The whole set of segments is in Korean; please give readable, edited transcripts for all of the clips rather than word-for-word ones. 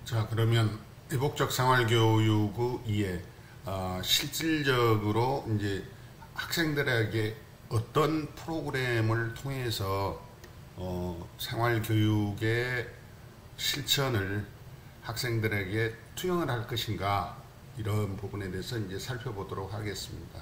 자, 그러면 회복적 생활교육의 이해, 실질적으로 이제 학생들에게 어떤 프로그램을 통해서 생활교육의 실천을 학생들에게 투영을 할 것인가, 이런 부분에 대해서 이제 살펴보도록 하겠습니다.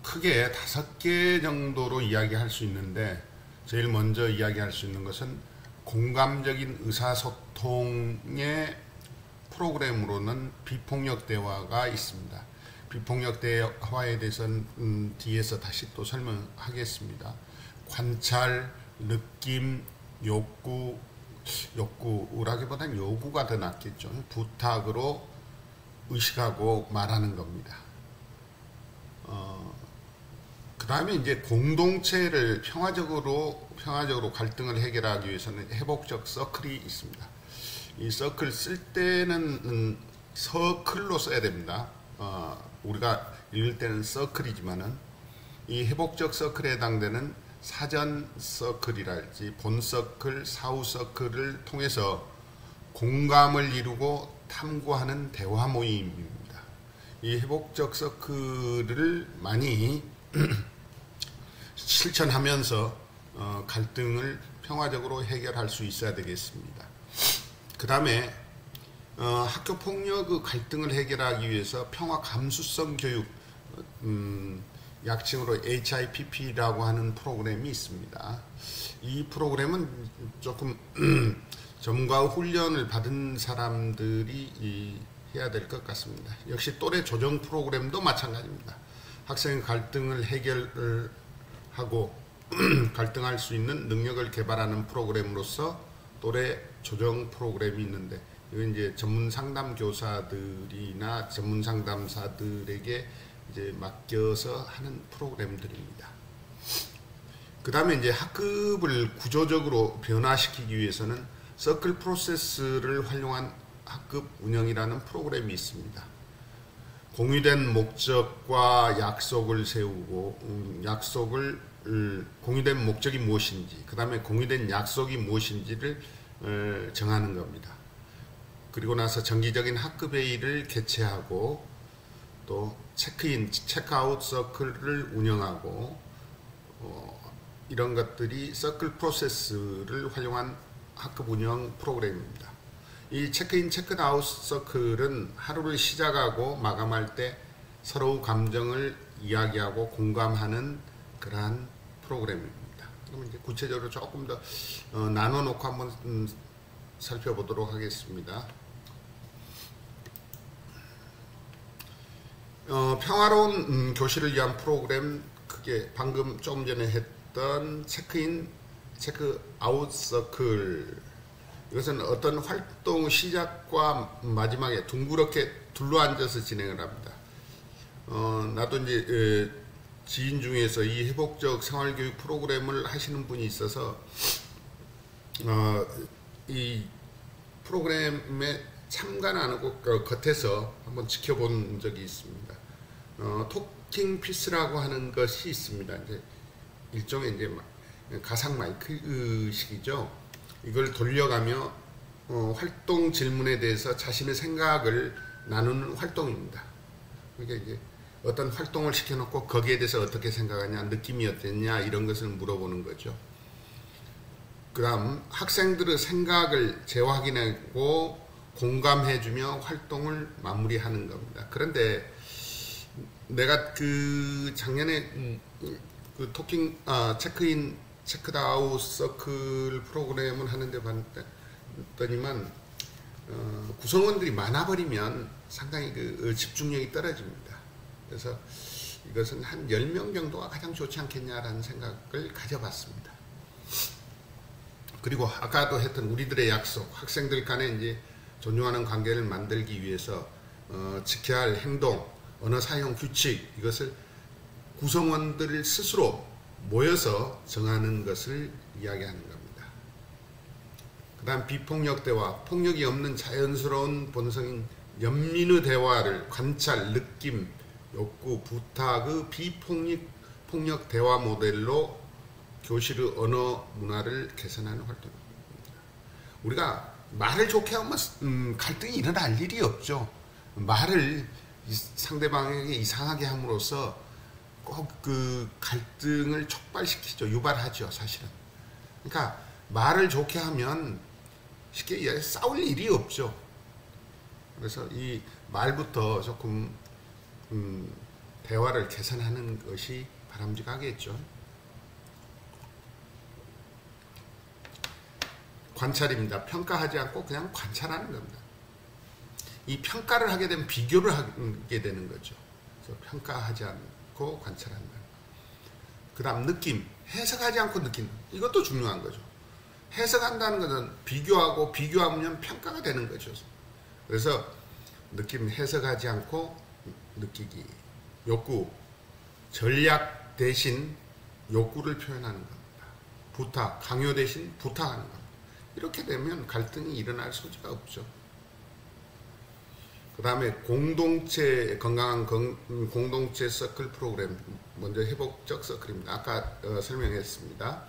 크게 5개 정도로 이야기할 수 있는데, 제일 먼저 이야기할 수 있는 것은 공감적인 의사소통의 프로그램으로는 비폭력 대화가 있습니다. 비폭력 대화에 대해서는 뒤에서 다시 또 설명하겠습니다. 관찰, 느낌, 욕구라기보다는 요구가 더 낫겠죠. 부탁으로 의식하고 말하는 겁니다. 그 다음에 이제 공동체를 평화적으로 갈등을 해결하기 위해서는 회복적 서클이 있습니다. 이 서클 쓸 때는 서클로 써야 됩니다. 우리가 읽을 때는 서클이지만은 이 회복적 서클에 해당되는 사전 서클이랄지 본 서클, 사후 서클을 통해서 공감을 이루고 탐구하는 대화 모임입니다. 이 회복적 서클을 많이 실천하면서 갈등을 평화적으로 해결할 수 있어야 되겠습니다. 그 다음에 학교 폭력의 갈등을 해결하기 위해서 평화 감수성 교육, 약칭으로 HIPP라고 하는 프로그램이 있습니다. 이 프로그램은 조금 전문가 훈련을 받은 사람들이 해야 될 것 같습니다. 역시 또래 조정 프로그램도 마찬가지입니다. 학생의 갈등을 해결하고 갈등할 수 있는 능력을 개발하는 프로그램으로서 또래 조정 프로그램이 있는데, 이건 이제 전문 상담 교사들이나 전문 상담사들에게 이제 맡겨서 하는 프로그램들입니다. 그 다음에 이제 학급을 구조적으로 변화시키기 위해서는 서클 프로세스를 활용한 학급 운영이라는 프로그램이 있습니다. 공유된 목적과 약속을 세우고, 공유된 목적이 무엇인지, 그 다음에 공유된 약속이 무엇인지를 정하는 겁니다. 그리고 나서 정기적인 학급 회의를 개최하고, 또 체크인, 체크아웃 서클을 운영하고, 이런 것들이 서클 프로세스를 활용한 학급 운영 프로그램입니다. 이 체크인, 체크아웃 서클은 하루를 시작하고 마감할 때 서로의 감정을 이야기하고 공감하는 그러한 프로그램입니다. 그럼 이제 구체적으로 조금 더 나눠놓고 한번 살펴보도록 하겠습니다. 평화로운 교실을 위한 프로그램, 그게 방금 조금 전에 했던 체크인, 체크아웃 서클. 이것은 어떤 활동 시작과 마지막에 둥그렇게 둘러앉아서 진행을 합니다. 나도 이제 지인 중에서 이 회복적 생활교육 프로그램을 하시는 분이 있어서 이 프로그램에 참관 안 하고 겉에서 한번 지켜본 적이 있습니다. 토킹 피스라고 하는 것이 있습니다. 이제 일종의 이제 가상 마이크식이죠. 이걸 돌려가며 활동 질문에 대해서 자신의 생각을 나누는 활동입니다. 그러니까 이제 어떤 활동을 시켜놓고 거기에 대해서 어떻게 생각하냐, 느낌이 어땠냐, 이런 것을 물어보는 거죠. 그 다음 학생들의 생각을 재확인하고 공감해주며 활동을 마무리하는 겁니다. 그런데 내가 그 작년에 그 토킹, 체크인, 체크아웃 서클 프로그램을 하는데 봤더니만 구성원들이 많아버리면 상당히 그 집중력이 떨어집니다. 그래서 이것은 한 10명 정도가 가장 좋지 않겠냐라는 생각을 가져봤습니다. 그리고 아까도 했던 우리들의 약속, 학생들 간에 이제 존중하는 관계를 만들기 위해서 지켜야 할 행동, 언어 사용 규칙, 이것을 구성원들 스스로 모여서 정하는 것을 이야기하는 겁니다. 그 다음 비폭력 대화, 폭력이 없는 자연스러운 본성인 연민의 대화를 관찰, 느낌, 욕구, 부탁의 비폭력 대화 모델로 교실의 언어 문화를 개선하는 활동입니다. 우리가 말을 좋게 하면 갈등이 일어날 일이 없죠. 말을 상대방에게 이상하게 함으로써 꼭 그 갈등을 촉발시키죠. 유발하죠, 사실은. 그러니까 말을 좋게 하면 쉽게 싸울 일이 없죠. 그래서 이 말부터 조금 대화를 개선하는 것이 바람직하겠죠. 관찰입니다. 평가하지 않고 그냥 관찰하는 겁니다. 이 평가를 하게 되면 비교를 하게 되는 거죠. 그래서 평가하지 않고 관찰한다. 그 다음 느낌, 해석하지 않고 느낀다. 이것도 중요한 거죠. 해석한다는 것은 비교하고 비교하면 평가가 되는 거죠. 그래서 느낌, 해석하지 않고 느끼기. 욕구, 전략 대신 욕구를 표현하는 겁니다. 부탁, 강요 대신 부탁하는 겁니다. 이렇게 되면 갈등이 일어날 소지가 없죠. 그 다음에 공동체, 건강한 공동체 서클 프로그램. 먼저 회복적 서클입니다. 아까 설명했습니다.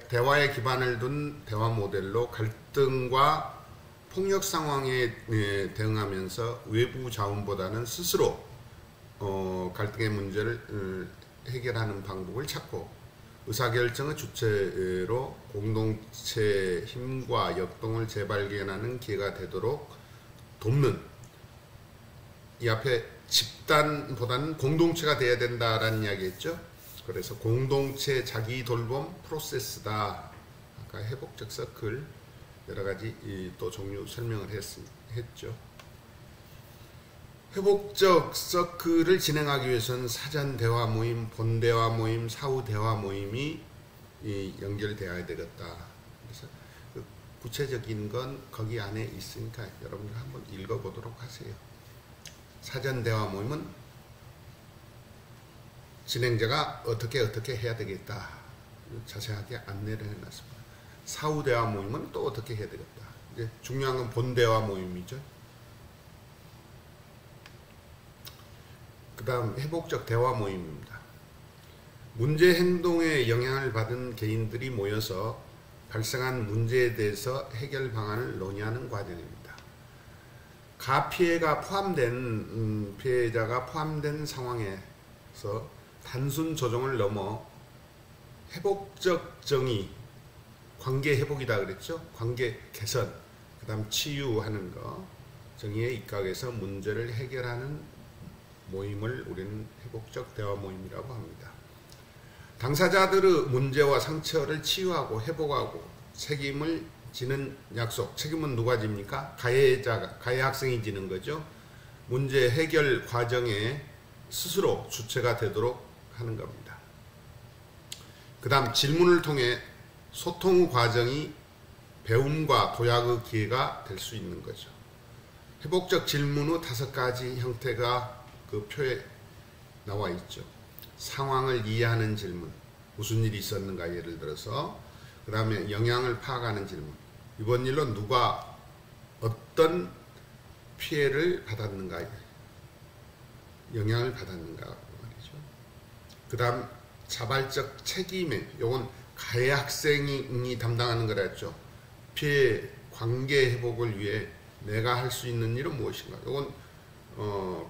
대화에 기반을 둔 대화 모델로 갈등과 폭력 상황에 대응하면서 외부 자원보다는 스스로 갈등의 문제를 해결하는 방법을 찾고 의사결정의 주체로 공동체 힘과 역동을 재발견하는 기회가 되도록 돕는, 이 앞에 집단보다는 공동체가 돼야 된다라는 이야기했죠. 그래서 공동체 자기 돌봄 프로세스다. 아까 회복적 서클 여러 가지 또 종류 설명을 했죠. 회복적 서클을 진행하기 위해서는 사전 대화 모임, 본 대화 모임, 사후 대화 모임이 연결되어야 되겠다. 그래서 그 구체적인 건 거기 안에 있으니까 여러분들 한번 읽어보도록 하세요. 사전 대화 모임은 진행자가 어떻게 해야 되겠다. 자세하게 안내를 해놨습니다. 사후 대화 모임은 또 어떻게 해야 되겠다. 이제 중요한 건 본 대화 모임이죠. 그 다음 회복적 대화 모임입니다. 문제 행동에 영향을 받은 개인들이 모여서 발생한 문제에 대해서 해결 방안을 논의하는 과정입니다. 가피해가 포함된 피해자가 포함된 상황에서 단순 조정을 넘어 회복적 정의, 관계 회복이다 그랬죠. 관계 개선, 그 다음 치유하는 거, 정의에 입각해서 문제를 해결하는 모임을 우리는 회복적 대화 모임이라고 합니다. 당사자들의 문제와 상처를 치유하고 회복하고 책임을 지는 약속. 책임은 누가 집니까? 가해 학생이 지는 거죠. 문제 해결 과정에 스스로 주체가 되도록 하는 겁니다. 그 다음 질문을 통해 소통 과정이 배움과 도약의 기회가 될 수 있는 거죠. 회복적 질문의 5가지 형태가 그 표에 나와 있죠. 상황을 이해하는 질문, 무슨 일이 있었는가 예를 들어서. 그 다음에 영향을 파악하는 질문, 이번 일로 누가 어떤 피해를 받았는가, 영향을 받았는가 말이죠. 그 다음 자발적 책임에, 요건 가해 학생이 담당하는 거랬죠. 피해 관계 회복을 위해 내가 할 수 있는 일은 무엇인가. 요건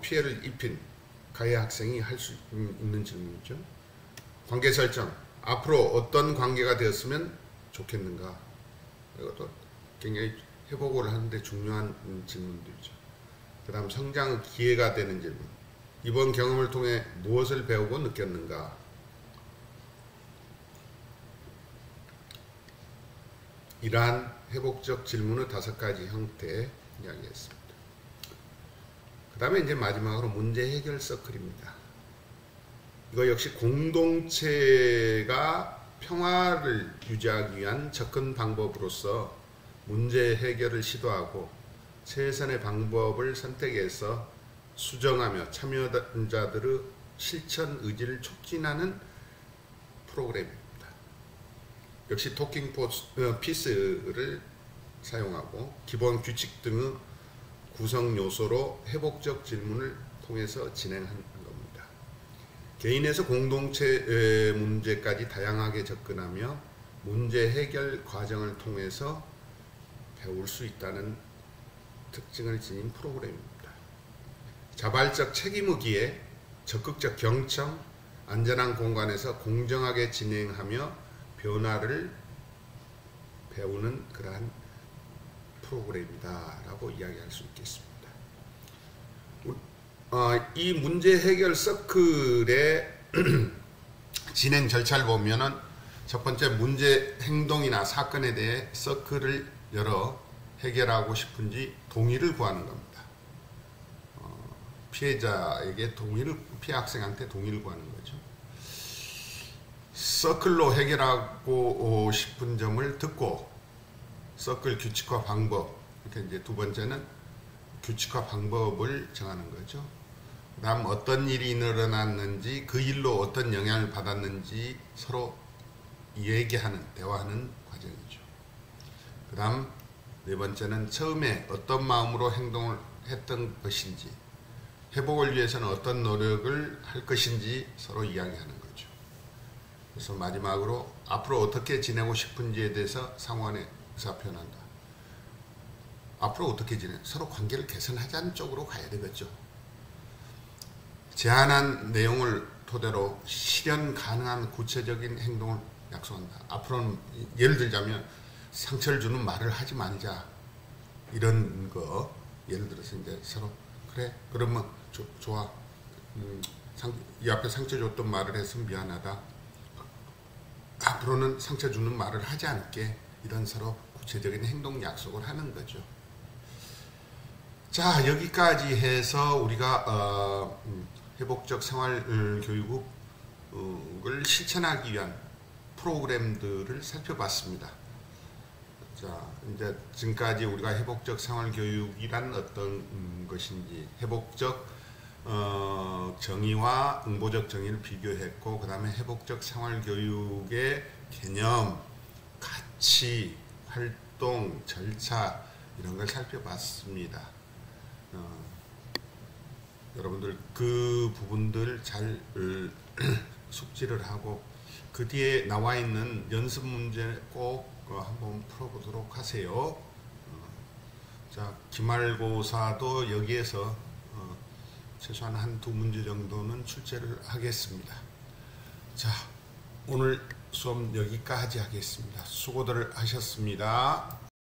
피해를 입힌 가해 학생이 할 수 있는 질문이죠. 관계 설정, 앞으로 어떤 관계가 되었으면 좋겠는가. 이것도 굉장히 회복을 하는데 중요한 질문들이죠. 그 다음 성장의 기회가 되는 질문, 이번 경험을 통해 무엇을 배우고 느꼈는가. 이러한 회복적 질문의 5가지 형태 이야기했습니다. 그 다음에 이제 마지막으로 문제 해결 서클입니다. 이거 역시 공동체가 평화를 유지하기 위한 접근 방법으로서 문제 해결을 시도하고 최선의 방법을 선택해서 수정하며 참여자들의 실천 의지를 촉진하는 프로그램입니다. 역시 토킹 피스를 사용하고 기본 규칙 등의 구성 요소로 회복적 질문을 통해서 진행하는 겁니다. 개인에서 공동체 문제까지 다양하게 접근하며 문제 해결 과정을 통해서 배울 수 있다는 특징을 지닌 프로그램입니다. 자발적 책임의기에 적극적 경청, 안전한 공간에서 공정하게 진행하며 변화를 배우는 그러한 프로그램이다 라고 이야기할 수 있겠습니다. 이 문제 해결 서클의 진행 절차를 보면은 첫 번째 문제 행동이나 사건에 대해 서클을 열어 해결하고 싶은지 동의를 구하는 겁니다. 피해자에게 피해 학생한테 동의를 구하는 거죠. 서클로 해결하고 싶은 점을 듣고 서클 규칙과 방법, 이렇게 이제 두 번째는 규칙과 방법을 정하는 거죠. 그 다음 어떤 일이 일어났는지 그 일로 어떤 영향을 받았는지 서로 얘기하는, 대화하는 과정이죠. 그 다음 네 번째는 처음에 어떤 마음으로 행동을 했던 것인지, 회복을 위해서는 어떤 노력을 할 것인지 서로 이야기하는 거죠. 그래서 마지막으로 앞으로 어떻게 지내고 싶은지에 대해서 상호간에 의사표현한다. 앞으로 어떻게 서로 관계를 개선하자는 쪽으로 가야 되겠죠. 제안한 내용을 토대로 실현 가능한 구체적인 행동을 약속한다. 앞으로는 예를 들자면 상처를 주는 말을 하지 말자. 이런 거 예를 들어서 이제 서로 그래 그러면 좋아. 이 앞에 상처 줬던 말을 해서 미안하다. 앞으로는 상처 주는 말을 하지 않게. 이런 서로 구체적인 행동 약속을 하는 거죠. 자, 여기까지 해서 우리가 회복적 생활교육을 실천하기 위한 프로그램들을 살펴봤습니다. 자, 이제 지금까지 우리가 회복적 생활교육이란 어떤 것인지, 회복적 정의와 응보적 정의를 비교했고, 그 다음에 회복적 생활교육의 개념, 가치, 활동, 절차 이런 걸 살펴봤습니다. 여러분들 그 부분들 잘 숙지를 하고 그 뒤에 나와 있는 연습 문제 꼭 한번 풀어보도록 하세요. 자, 기말고사도 여기에서 최소한 한두 문제 정도는 출제를 하겠습니다. 자, 오늘 수업 여기까지 하겠습니다. 수고들 하셨습니다.